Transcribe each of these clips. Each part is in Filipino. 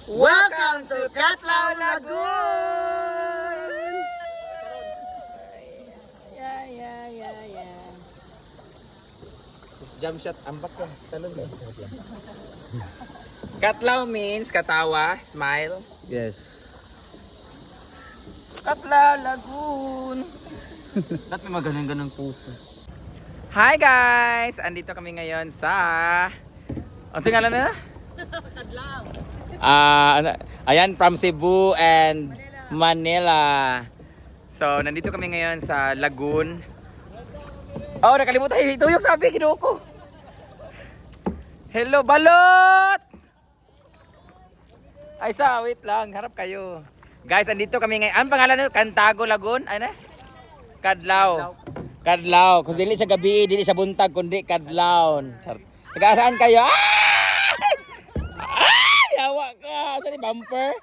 Welcome to Catlao Lagoon! Yeah. It's jump shot, ambak ka. Talon lang. Catlao means katawa, smile. Yes. Catlao Lagoon! Ba't may maganon-ganon puso? Hi guys! Andito kami ngayon sa... Ano nga na? Ayan, from Cebu and Manila. So, nandito kami ngayon sa Lagoon. Oh, nakalimutan. Ito yung sabi, kinuha ko. Hello, balot! Ay, wait lang. Harap kayo. Guys, andito kami ngayon. Ang pangalan nito? Cantago Lagoon? Ano? Kadlaw. Kadlaw. Kung dili siya gabi, dili siya buntag, kundi kadlaw. Taga-saan kayo? Yawa ka! Saan yung bumper?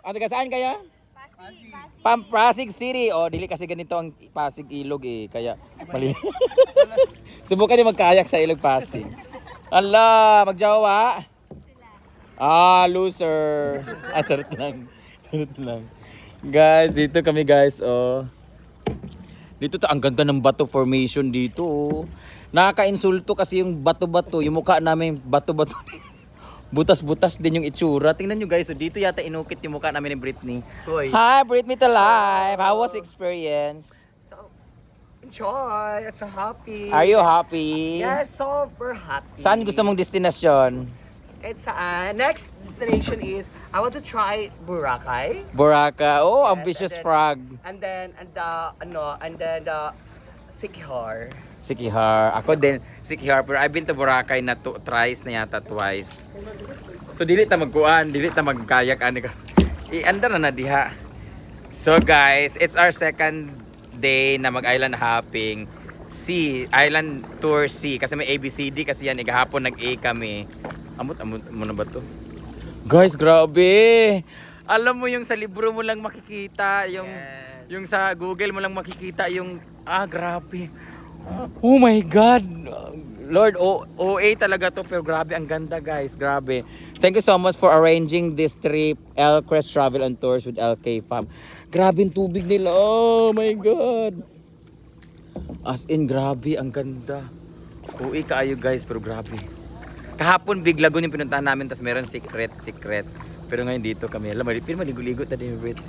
Ang taga-saan kayo? Pasig City. O, dili kasi ganito ang Pasig Ilog eh. Kaya, mali. Subukan niyo magkayak sa Ilog Pasig. Ala, magjawa. Loser. Charot lang. Charot lang. Guys, dito kami guys, oh. Dito ang ganda ng bato formation dito, oh. Nakaka-insulto kasi yung bato-bato, yung mukha namin bato-bato. Butas-butas din yung itsura. Tingnan nyo guys, so dito yata inukit yung mukha namin ni Britney. Hoy. Hi, Britney to live. How was the experience? So, enjoy. It's so happy. Are you happy? Yes, super happy. Saan gusto mong destinasyon? It's next destination is I want to try Boracay. Boracay. Oh, Yes, ambitious and then- frog. And then Sikihor. Sikihar. Ako din, Sikihar. Pero I've been to Boracay na thrice na yata, twice. So, dili ta magkuan, dili ta magkayak, ani ka. Iandar na diha. So, guys, it's our second day na mag-island hopping. Island tour C. Kasi may ABCD kasi yan. Igahapon nag-A kami. Amot mo na ba to? Guys, grabe! Alam mo yung sa libro mo lang makikita, yung sa Google mo lang makikita yung, grabe. Oh my God! Lord, OA talaga to, pero grabe, ang ganda guys, grabe. Thank you so much for arranging this trip, Elcrest Travel and Tours with LK Fam. Grabe yung tubig nila, oh my God! As in, grabe, ang ganda. OA kaayo guys, pero grabe. Kahapon Big Lagoon yung pinuntahan namin, tas meron secret. Pero ngayon dito kami, alam mo, maligo-ligo tayo ni Brit.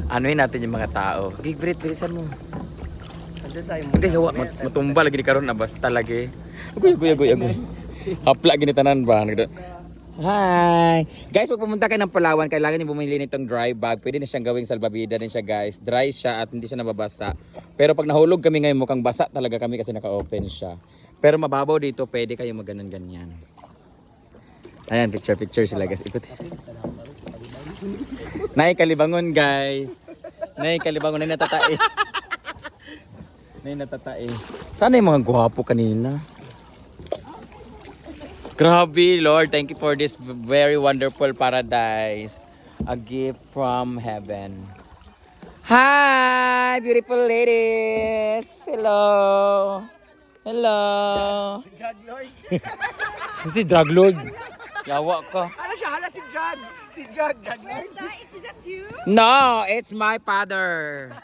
Anuhin natin yung mga tao. Big Brit, bilisan mo. Andun tayo muna. Hindi, hawa, matumba lagi ni karon na basta lagi. Agoy. Hapla ginitanan ba? Hi! Guys, pag pumunta kayo ng Palawan, kailangan niyo bumili nitong dry bag. Pwede na siyang gawing salbabida din siya guys. Dry siya at hindi siya nababasa. Pero pag nahulog kami ngayon, mukhang basa talaga kami kasi naka-open siya. Pero mababaw dito, pwede kayo maganon-ganyan. Ayan, picture sila guys. Ikot. Nay Kalibangon guys. Nay Kalibangon, nay natatae. Nay natatae. Sana yung mga gwapo kanina. Grabe, Lord. Thank you for this very wonderful paradise. A gift from heaven. Hi, beautiful ladies. Hello. Jad Lloyd. Si Drug Lord. Yawa ka. Ano siya? Hala si Jad. Si Jad Lloyd. Is that you? No, it's my father.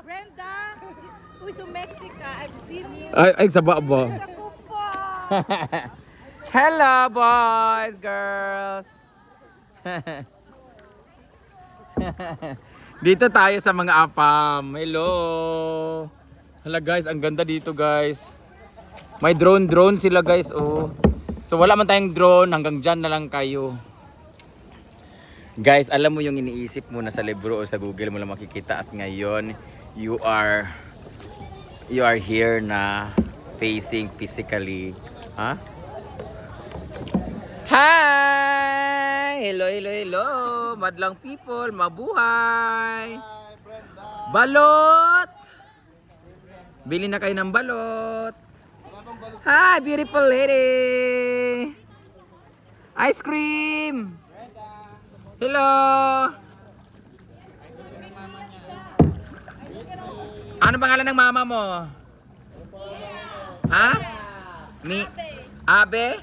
Brenda? Who's from Mexico? I've seen you. Ay, saba ba? Sa kupo. Hello, boys, girls. Dito tayo sa mga apam. Hello. Hala guys, ang ganda dito guys. May drone sila guys, oh. So wala man tayong drone, hanggang dyan na lang kayo. Guys, alam mo yung iniisip mo na sa libro o sa Google mo lang makikita at ngayon you are here na facing physically. Ha? Hi! Hello. Madlang people, mabuhay! Balot! Bili na kayo ng balot. Hi, beautiful lady! Ice cream! Hello! Ano pangalan ng mama mo? Ha? Abe?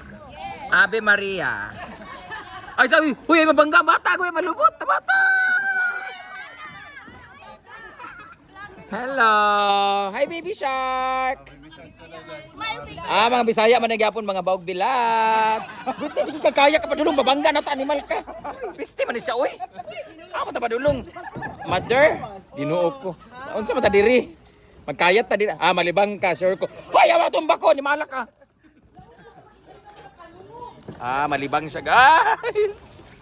Ave Maria. Ay, sabi, huy, ay mabangga, bata, huy, malubot, bata. Hello. Hi, baby shark. Mga Bisaya man nagyapon mga baog bilat. Buti sige kakaya ka padulong babangga na ta animal ka. Piste man ni siya oy. Amo ta padulong. Mother, Ginoo ko. Unsa man ta diri? Magkayat ta diri. Malibang ka sure ko. Hoy, awa tumba ko ni malak ka. Malibang siya guys.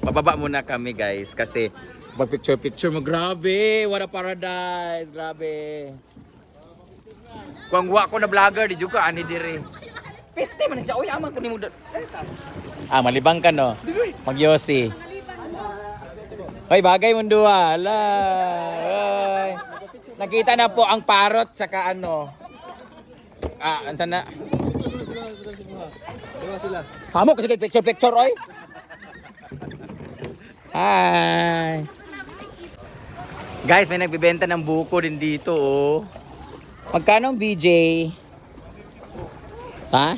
Bababa muna kami guys kasi mag picture mo. Grabe, what a paradise. Grabe. Kung wa ko na vlogger di juga ani diri. Peste man siya. Uy, amang ko ni muda. Malibang ka no. Magyosi. Hoy, bagay mo duwa. Ala. Hoy. Nakita na po ang parrot saka ano. Ansan na? Samo kasi picture oy. Hi. Guys, may nagbebenta ng buko din dito oh. Magkano ang BJ? Ha?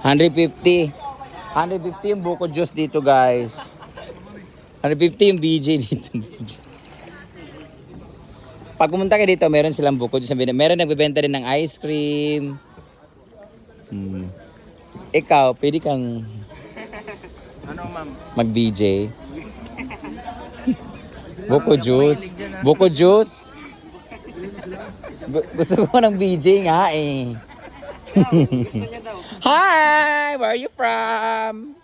150. 150 yung buko juice dito guys. 150 yung BJ dito. Pag pumunta kayo dito, meron silang buko juice. Meron nagbebenta din ng ice cream. Ikaw, pwede kang mag-BJ. Buko juice. Buko juice. Gusto ko ng BJ nga eh. Hi! Where are you from?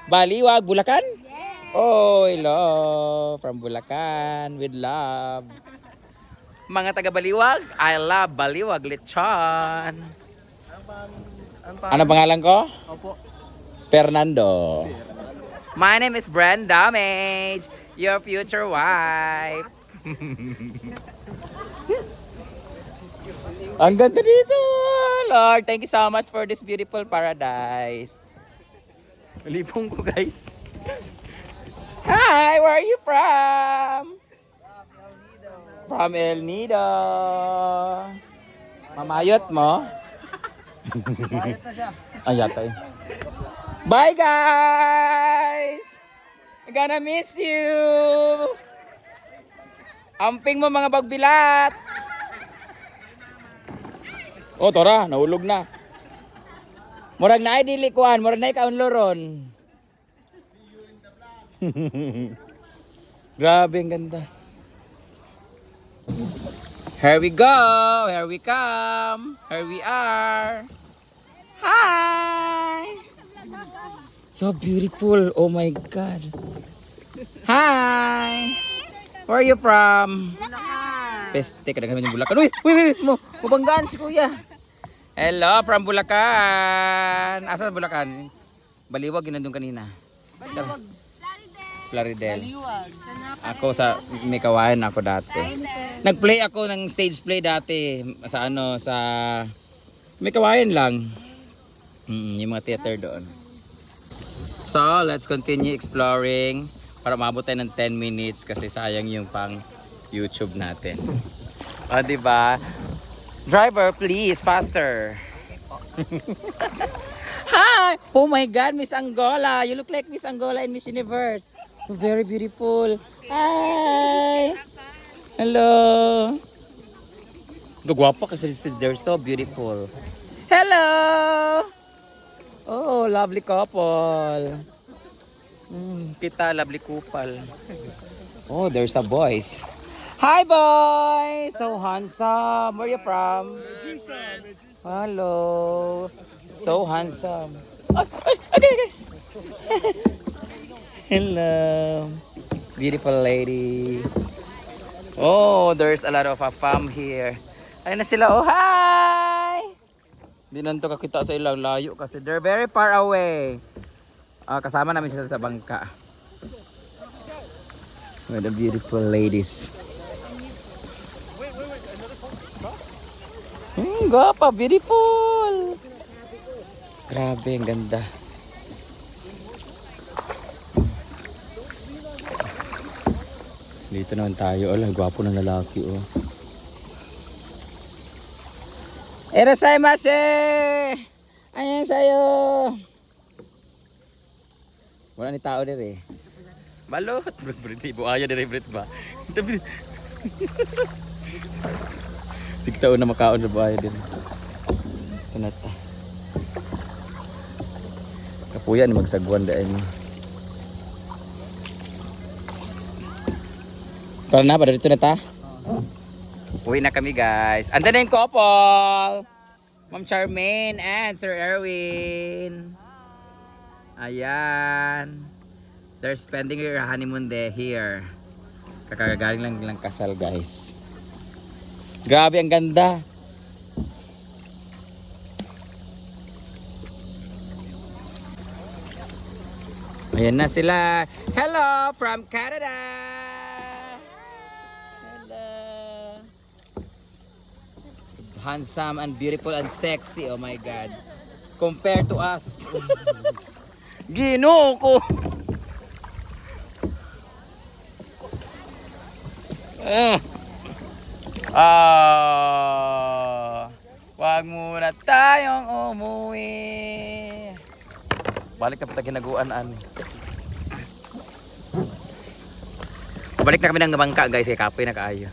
Baliwag, Bulacan? Yes. Oh, hello. From Bulacan with love. Mga taga Baliwag, I love Baliwag lechon. Ano pangalan ko? Opo. Fernando. My name is Brenda Mage, your future wife. Ang ganda dito, Lord. Thank you so much for this beautiful paradise. Malipong ko, guys. Hi, where are you from? From El Nido. Mamayot mo? Mayat na siya. Ay, yatay. Bye, guys! I'm gonna miss you! Amping mo mga bagbilat! Oh, tora, nahulog na. Murag na ay dilikuan, murag na ay kaunloron. Grabe, ang ganda. Here we go, here we come, here we are. Hi! So beautiful, oh my God. Hi! Where are you from? Peste, kadang-kadang yung Bulacan. Uy, mabanggaan si kuya. Hello, from Bulacan. Asa Bulacan? Baliwag, yun nandun kanina. Plaridel. Ako sa may kawayan ako dati. Nag-play ako ng stage play dati sa sa may kawayan lang. Yung mga theater doon. So, let's continue exploring para maabot tayo ng 10 minutes kasi sayang yung pang YouTube natin. O, diba? Driver, please, faster. Hi! Oh my God, Miss Angola. You look like Miss Angola in Miss Universe. You're very beautiful. Hi! Hello! Gagwapa kasi they're so beautiful. Hello! Oh, lovely couple. Kita, lovely couple. Oh, there's a boys. Hi, boy! So handsome. Where are you from? Hello. So handsome. Okay. Hello. Beautiful lady. Oh, there's a lot of a fam here. Ayun na sila. Oh, hi! Hindi nanto kakita sa ilang layo kasi they're very far away. Kasama namin sila sa bangka. With the beautiful ladies. Gwapa, beautiful. Grabe, ang ganda. Dito naman tayo. Ala, gwapo ng lalaki, oh. Erasaimasu! Ayan sa'yo! Wala ni tao dire. Balot, Brit, buaya dire Brit ba? Sige taon na makaon sa buaya din. Ito na ta. Kapuya ni magsagwan dahil mo. Tara na, padaritso na ta. Uwi na kami guys. Andan na yung couple. Ma'am Charmaine and Sir Erwin. Ayan. They're spending their honeymoon day here. Kakagaling lang kasal guys. Grabe ang ganda. Ayan na sila. Hello from Canada. Hello. Handsome and beautiful and sexy. Oh my God. Compared to us. Ginoo ko. Wag muna tayong umuwi. Balik na pala ginaguan. Balik na kami ng bangka guys, kaya kapoy na kaayo.